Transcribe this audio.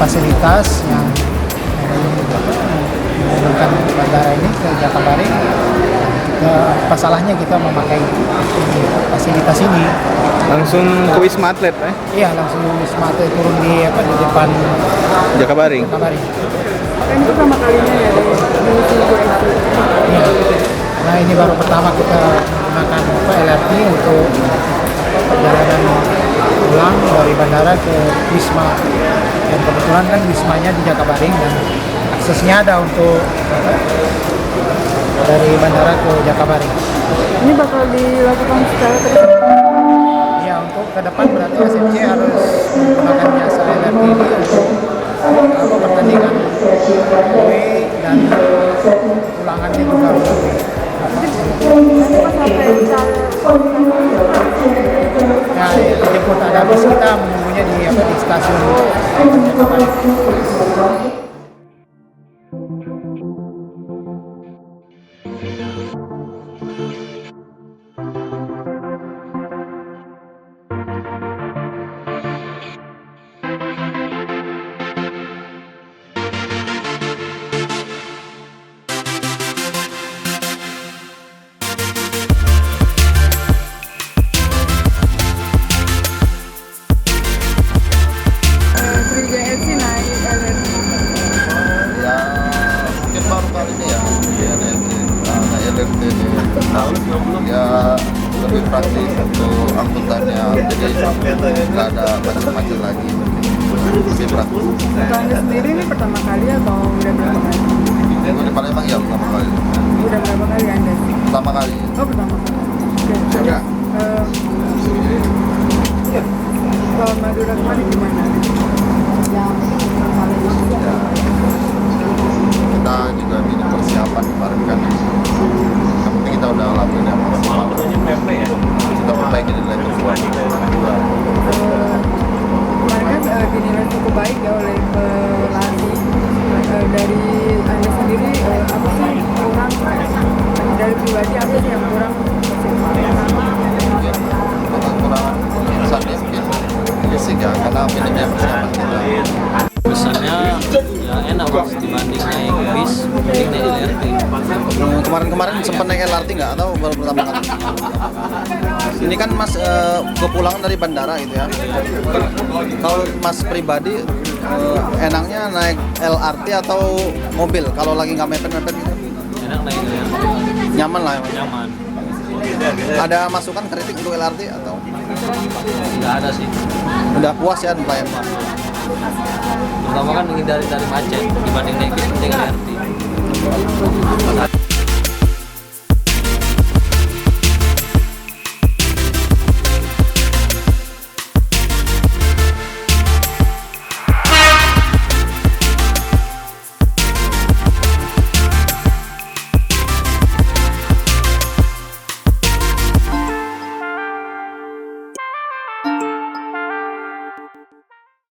fasilitas yang menghubungkan bandara ini ke Jakabaring. Apa salahnya kita memakai fasilitas ini? Langsung ke Wisma Atlet, Iya, langsung Wisma Atlet turun di depan Jakabaring. Kan itu pertama kalinya ya di Singapura itu. Iya. Nah, ini baru pertama kita menggunakan LRT untuk perjalanan pulang dari bandara ke Wisma. Dan kebetulan kan Wismanya di Jakabaring dan aksesnya ada untuk dari bandara ke Jakabaring. Ini bakal dilakukan secara terus. Ya, untuk ke depan berarti SMC harus menggunakan jasa LRT ini untuk pertandingan away dan pulangannya juga away. Nanti pas sampai Ya, jemput ada bus kita menunggunya di stasiun Jakabaring. Sriwijaya FC naik LRT. Ya mungkin baru kali ini ya di LRT. Nah, LRT ini ya lebih praktis untuk angkutannya, jadi nggak ada macam-macam lagi, lebih praktis. Untuk Anda sendiri ini pertama kali atau udah berapa kali? Di Palembang ya pertama kali. Udah berapa kali Anda? Pertama kali. Oh, pertama kali. Oke. Enggak. Kalau Madura kemarin gimana? Ya, kita juga ini persiapan kemarin kan. Yang penting kita udah lakuin yang maksimal. Kita perbaiki nilai tersebut. Kemarin kan dinilai cukup baik ya oleh pelatih. Dari Anda sendiri apa sih kurang dari pribadi apa sih yang kurang? Ya, kekurangan insan ya mungkin fisik ya, karena minimnya persiapan kita. Pesannya ya enak mas, dibanding naik bis mending naik LRT. Kemarin sempat naik LRT nggak atau baru pertama kali? Ini kan mas kepulangan dari bandara gitu ya. Kalau mas pribadi enaknya naik LRT atau mobil kalau lagi nggak mepet-mepet gitu? Enak naik LRT, Nyaman lah ya. nyaman. Ada masukan kritik untuk LRT atau Nggak ada sih. udah puas ya Pak? Pertama kan menghindari dari macet dibanding naik bis mending LRT.